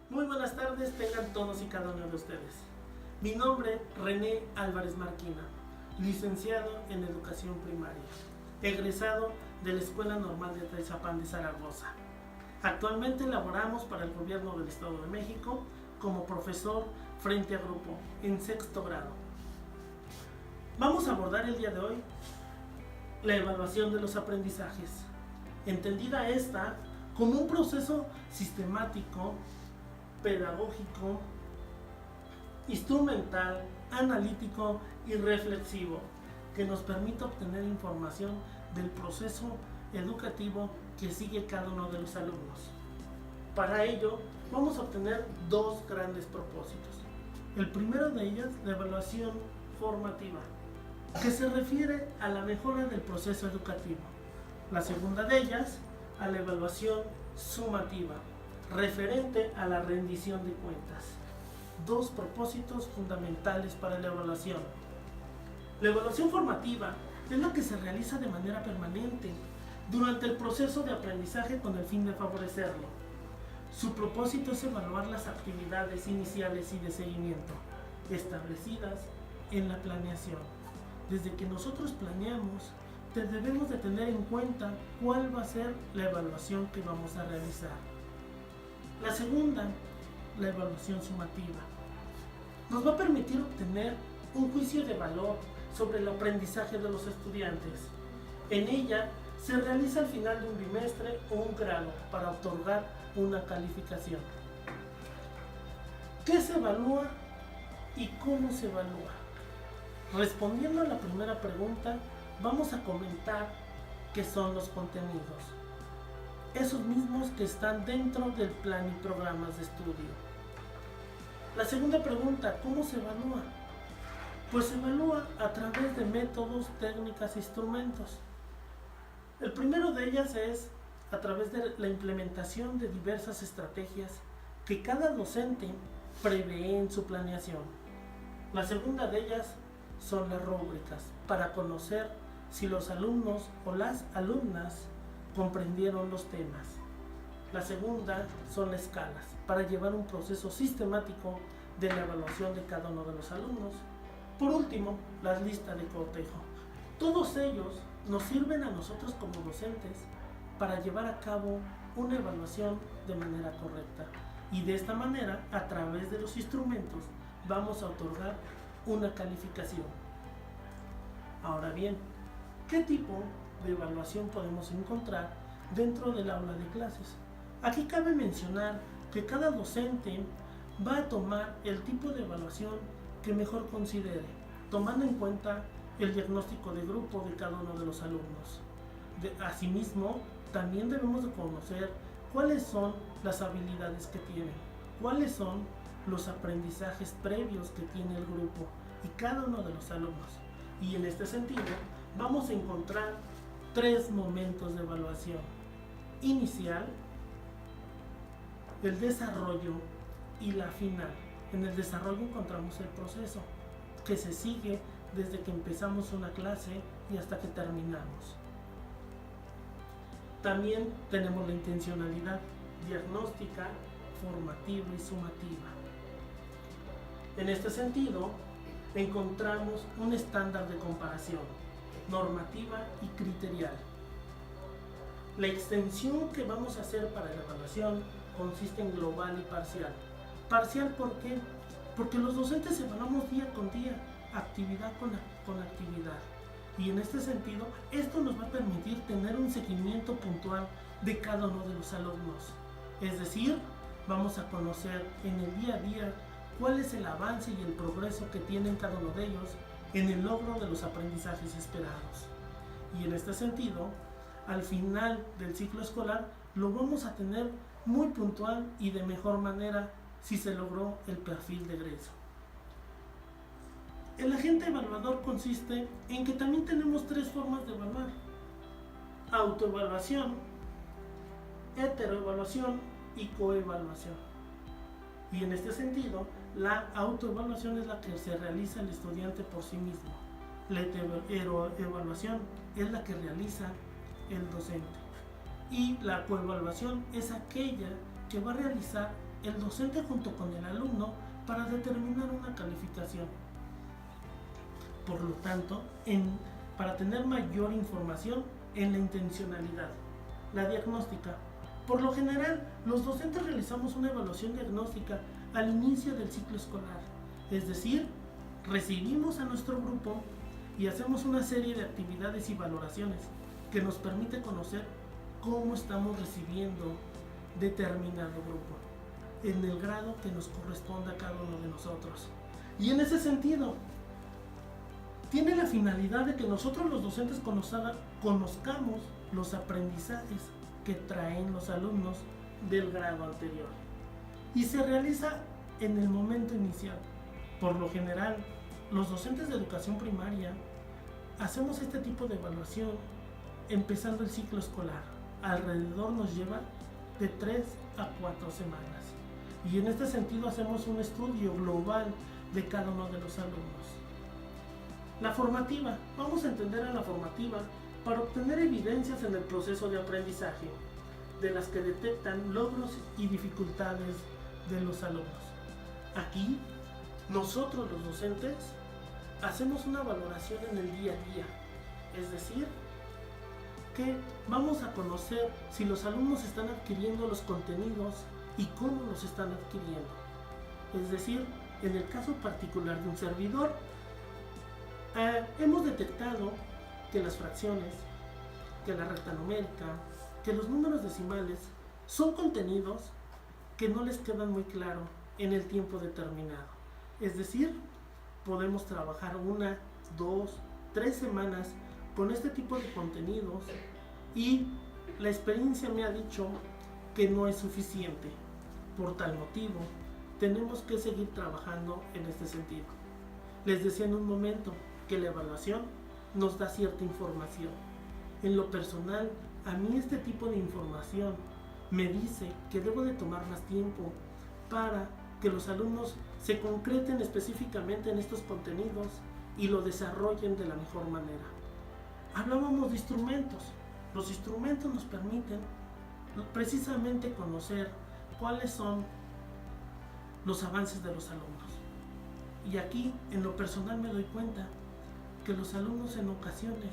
Muy buenas tardes tengan todos y cada uno de ustedes. Mi nombre René Álvarez Marquina, licenciado en Educación Primaria, egresado de la Escuela Normal de Atizapán de Zaragoza. Actualmente laboramos para el Gobierno del Estado de México como profesor frente a grupo en sexto grado. Vamos a abordar el día de hoy la evaluación de los aprendizajes, entendida esta como un proceso sistemático, pedagógico, instrumental, analítico y reflexivo que nos permite obtener información del proceso educativo que sigue cada uno de los alumnos. Para ello vamos a obtener dos grandes propósitos. El primero de ellos, la evaluación formativa, que se refiere a la mejora del proceso educativo. La segunda de ellas, a la evaluación sumativa, referente a la rendición de cuentas. Dos propósitos fundamentales para la evaluación. La evaluación formativa es la que se realiza de manera permanente durante el proceso de aprendizaje con el fin de favorecerlo. Su propósito es evaluar las actividades iniciales y de seguimiento establecidas en la planeación. Desde que nosotros planeamos, debemos de tener en cuenta cuál va a ser la evaluación que vamos a realizar. La segunda, la evaluación sumativa, nos va a permitir obtener un juicio de valor sobre el aprendizaje de los estudiantes. En ella se realiza al final de un bimestre o un grado para otorgar una calificación. ¿Qué se evalúa y cómo se evalúa? Respondiendo a la primera pregunta, vamos a comentar qué son los contenidos, esos mismos que están dentro del plan y programas de estudio. La segunda pregunta, ¿cómo se evalúa? Pues se evalúa a través de métodos, técnicas e instrumentos. El primero de ellas es a través de la implementación de diversas estrategias que cada docente prevé en su planeación. La segunda de ellas son las rúbricas, para conocer si los alumnos o las alumnas comprendieron los temas. La segunda son las escalas, para llevar un proceso sistemático de la evaluación de cada uno de los alumnos. Por último, las listas de cotejo. Todos ellos nos sirven a nosotros como docentes para llevar a cabo una evaluación de manera correcta. Y de esta manera, a través de los instrumentos, vamos a otorgar una calificación. Ahora bien, ¿qué tipo de evaluación podemos encontrar dentro del aula de clases? Aquí cabe mencionar que cada docente va a tomar el tipo de evaluación que mejor considere, tomando en cuenta el diagnóstico de grupo de cada uno de los alumnos. Asimismo, también debemos de conocer cuáles son las habilidades que tienen, cuáles son los aprendizajes previos que tiene el grupo y cada uno de los alumnos. Y en este sentido, vamos a encontrar tres momentos de evaluación: inicial, el desarrollo y la final. En el desarrollo encontramos el proceso que se sigue desde que empezamos una clase y hasta que terminamos. También tenemos la intencionalidad diagnóstica, formativa y sumativa. En este sentido, encontramos un estándar de comparación, normativa y criterial. La extensión que vamos a hacer para la evaluación consiste en global y parcial. Parcial, ¿por qué? Porque los docentes evaluamos día con día, actividad con actividad. Y en este sentido, esto nos va a permitir tener un seguimiento puntual de cada uno de los alumnos. Es decir, vamos a conocer en el día a día cuál es el avance y el progreso que tienen cada uno de ellos en el logro de los aprendizajes esperados. Y en este sentido, al final del ciclo escolar, lo vamos a tener muy puntual y de mejor manera si se logró el perfil de egreso. El agente evaluador consiste en que también tenemos tres formas de evaluar: autoevaluación, heteroevaluación y coevaluación. Y en este sentido, la autoevaluación es la que se realiza el estudiante por sí mismo. La heteroevaluación es la que realiza el docente. Y la coevaluación es aquella que va a realizar el docente junto con el alumno para determinar una calificación. Por lo tanto, para tener mayor información en la intencionalidad, la diagnóstica. Por lo general, los docentes realizamos una evaluación diagnóstica al inicio del ciclo escolar, es decir, recibimos a nuestro grupo y hacemos una serie de actividades y valoraciones que nos permite conocer cómo estamos recibiendo determinado grupo, en el grado que nos corresponda a cada uno de nosotros. Y en ese sentido, tiene la finalidad de que nosotros los docentes conozcamos los aprendizajes que traen los alumnos del grado anterior. Y se realiza en el momento inicial. Por lo general, los docentes de educación primaria hacemos este tipo de evaluación empezando el ciclo escolar. Alrededor nos lleva de 3 a 4 semanas. Y en este sentido hacemos un estudio global de cada uno de los alumnos. La formativa. Vamos a entender a la formativa para obtener evidencias en el proceso de aprendizaje, de las que detectan logros y dificultades de los alumnos. Aquí, nosotros los docentes hacemos una valoración en el día a día, es decir, que vamos a conocer si los alumnos están adquiriendo los contenidos y cómo los están adquiriendo. Es decir, en el caso particular de un servidor, hemos detectado que las fracciones, que la recta numérica, que los números decimales son contenidos que no les quedan muy claro en el tiempo determinado. Es decir, podemos trabajar 1, 2, 3 semanas con este tipo de contenidos y la experiencia me ha dicho que no es suficiente. Por tal motivo, tenemos que seguir trabajando en este sentido. Les decía en un momento que la evaluación nos da cierta información. En lo personal, a mí este tipo de información me dice que debo de tomar más tiempo para que los alumnos se concreten específicamente en estos contenidos y lo desarrollen de la mejor manera. Hablábamos de instrumentos. Los instrumentos nos permiten precisamente conocer cuáles son los avances de los alumnos. Y aquí, en lo personal, me doy cuenta que los alumnos en ocasiones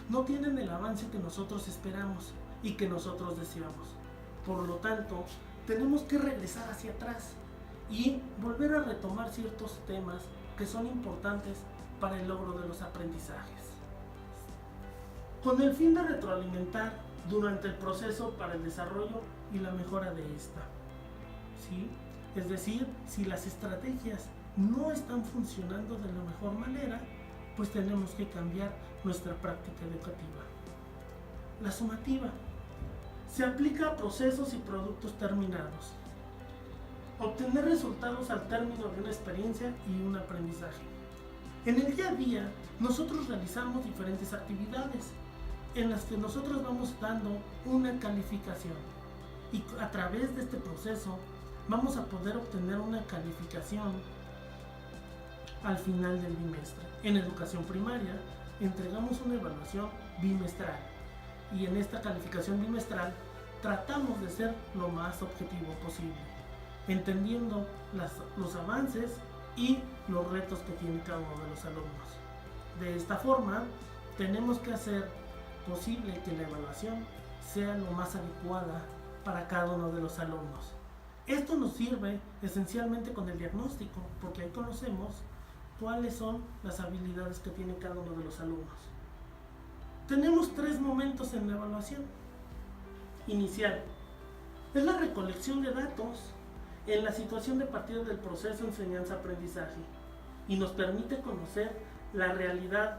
no tienen el avance que nosotros esperamos y que nosotros deseamos. Por lo tanto, tenemos que regresar hacia atrás y volver a retomar ciertos temas que son importantes para el logro de los aprendizajes, con el fin de retroalimentar durante el proceso para el desarrollo y la mejora de esta. ¿Sí? Es decir, si las estrategias no están funcionando de la mejor manera, pues tenemos que cambiar nuestra práctica educativa. La sumativa se aplica a procesos y productos terminados. Obtener resultados al término de una experiencia y un aprendizaje. En el día a día, nosotros realizamos diferentes actividades en las que nosotros vamos dando una calificación y a través de este proceso vamos a poder obtener una calificación al final del bimestre. En educación primaria entregamos una evaluación bimestral y en esta calificación bimestral tratamos de ser lo más objetivo posible, entendiendo los avances y los retos que tiene cada uno de los alumnos. De esta forma, tenemos que hacer posible que la evaluación sea lo más adecuada para cada uno de los alumnos. Esto nos sirve esencialmente con el diagnóstico, porque ahí conocemos cuáles son las habilidades que tiene cada uno de los alumnos. Tenemos 3 momentos en la evaluación. Inicial. Es la recolección de datos en la situación de partida del proceso enseñanza-aprendizaje y nos permite conocer la realidad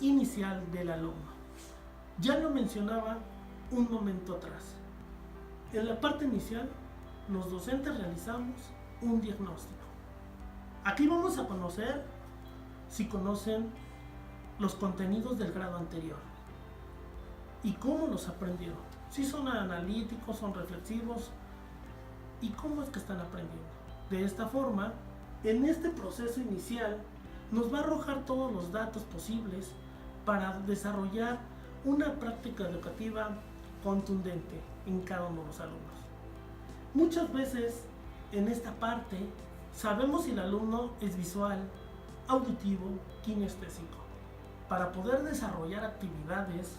inicial del alumno. Ya lo mencionaba un momento atrás. En la parte inicial, los docentes realizamos un diagnóstico. Aquí vamos a conocer si conocen los contenidos del grado anterior y cómo los aprendieron. Si son analíticos, son reflexivos y cómo es que están aprendiendo. De esta forma, en este proceso inicial nos va a arrojar todos los datos posibles para desarrollar una práctica educativa contundente en cada uno de los alumnos. Muchas veces en esta parte sabemos si el alumno es visual, auditivo, kinestésico, para poder desarrollar actividades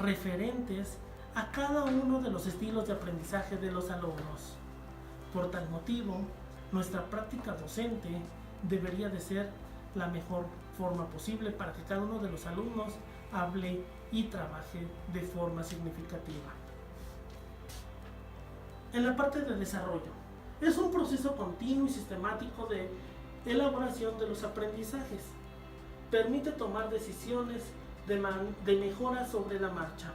referentes a cada uno de los estilos de aprendizaje de los alumnos. Por tal motivo, nuestra práctica docente debería de ser la mejor forma posible para que cada uno de los alumnos hable y trabaje de forma significativa. En la parte de desarrollo, es un proceso continuo y sistemático de elaboración de los aprendizajes. Permite tomar decisiones de mejora sobre la marcha.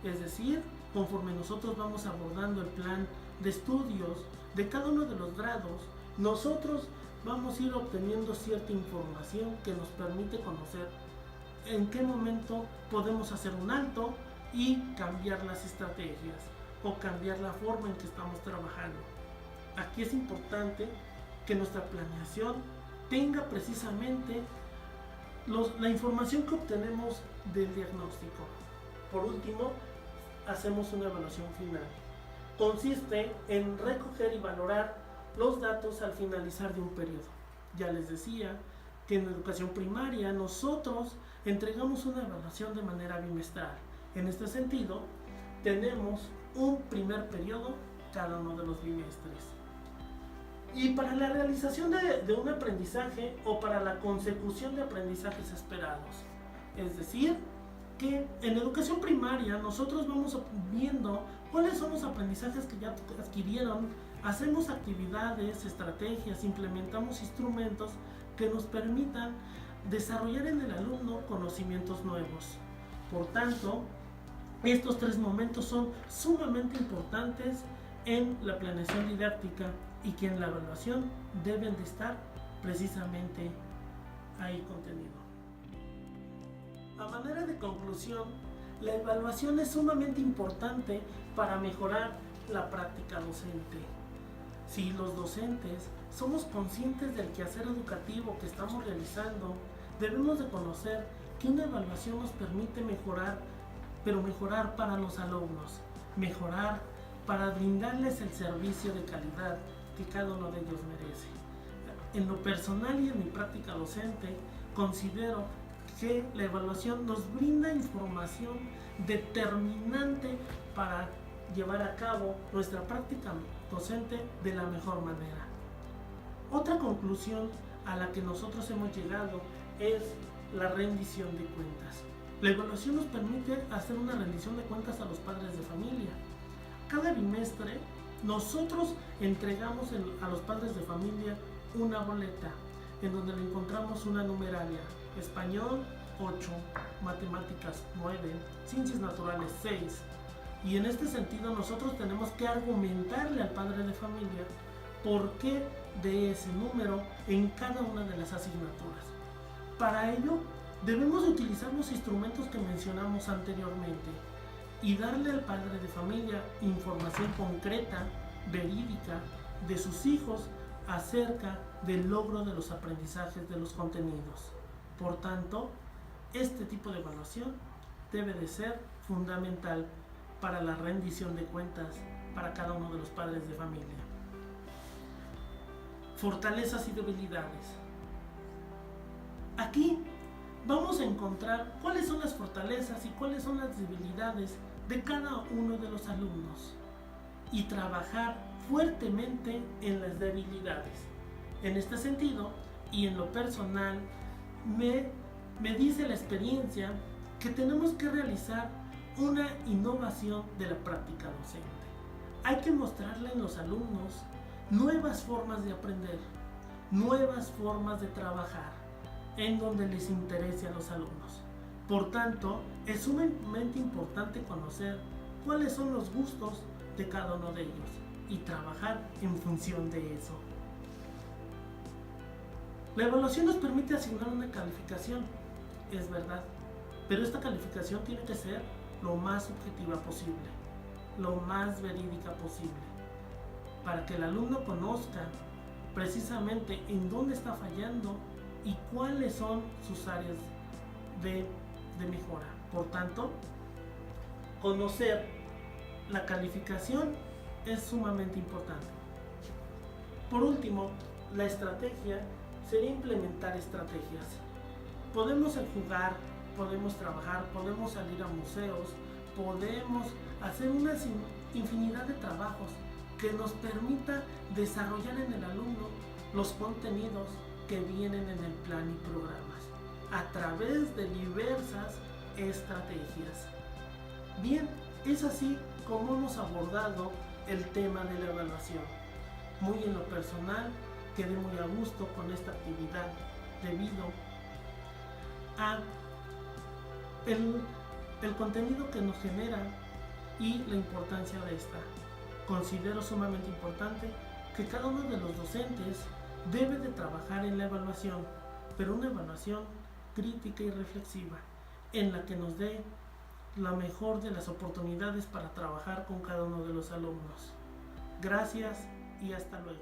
Es decir, conforme nosotros vamos abordando el plan de estudios de cada uno de los grados, nosotros vamos a ir obteniendo cierta información que nos permite conocer en qué momento podemos hacer un alto y cambiar las estrategias o cambiar la forma en que estamos trabajando. Aquí es importante que nuestra planeación tenga precisamente la información que obtenemos del diagnóstico. Por último, hacemos una evaluación final. Consiste en recoger y valorar los datos al finalizar de un periodo. Ya les decía que en educación primaria nosotros entregamos una evaluación de manera bimestral. En este sentido, tenemos un primer periodo cada uno de los bimestres. Y para la realización de un aprendizaje o para la consecución de aprendizajes esperados. Es decir, que en educación primaria nosotros vamos viendo cuáles son los aprendizajes que ya adquirieron, hacemos actividades, estrategias, implementamos instrumentos que nos permitan desarrollar en el alumno conocimientos nuevos. Por tanto, estos tres momentos son sumamente importantes en la planeación didáctica y que en la evaluación deben de estar precisamente ahí contenido. A manera de conclusión, la evaluación es sumamente importante para mejorar la práctica docente. Si los docentes somos conscientes del quehacer educativo que estamos realizando, debemos de conocer que una evaluación nos permite mejorar, pero mejorar para los alumnos, mejorar para brindarles el servicio de calidad que cada uno de ellos merece. En lo personal y en mi práctica docente, considero que la evaluación nos brinda información determinante para llevar a cabo nuestra práctica docente de la mejor manera. Otra conclusión a la que nosotros hemos llegado es la rendición de cuentas. La evaluación nos permite hacer una rendición de cuentas a los padres de familia. Cada bimestre nosotros entregamos a los padres de familia una boleta en donde le encontramos una numeralia: español 8, matemáticas 9, ciencias naturales 6. Y en este sentido nosotros tenemos que argumentarle al padre de familia por qué de ese número en cada una de las asignaturas. Para ello debemos utilizar los instrumentos que mencionamos anteriormente y darle al padre de familia información concreta, verídica, de sus hijos acerca del logro de los aprendizajes de los contenidos. Por tanto, este tipo de evaluación debe de ser fundamental para la rendición de cuentas para cada uno de los padres de familia. Fortalezas y debilidades. Aquí vamos a encontrar cuáles son las fortalezas y cuáles son las debilidades de cada uno de los alumnos y trabajar fuertemente en las debilidades. En este sentido, y en lo personal, me dice la experiencia que tenemos que realizar una innovación de la práctica docente. Hay que mostrarle a los alumnos nuevas formas de aprender, nuevas formas de trabajar, en donde les interese a los alumnos. Por tanto, es sumamente importante conocer cuáles son los gustos de cada uno de ellos y trabajar en función de eso. La evaluación nos permite asignar una calificación, es verdad, pero esta calificación tiene que ser lo más objetiva posible, lo más verídica posible, para que el alumno conozca precisamente en dónde está fallando y cuáles son sus áreas de mejora. Por tanto, conocer la calificación es sumamente importante. Por último, la estrategia sería implementar estrategias. Podemos jugar, podemos trabajar, podemos salir a museos, podemos hacer una infinidad de trabajos que nos permita desarrollar en el alumno los contenidos que vienen en el plan y programas a través de diversas estrategias. Bien, es así como hemos abordado el tema de la evaluación. Muy en lo personal, quedé muy a gusto con esta actividad debido a el contenido que nos genera y la importancia de esta. Considero sumamente importante que cada uno de los docentes debe de trabajar en la evaluación, pero una evaluación crítica y reflexiva, en la que nos dé la mejor de las oportunidades para trabajar con cada uno de los alumnos. Gracias y hasta luego.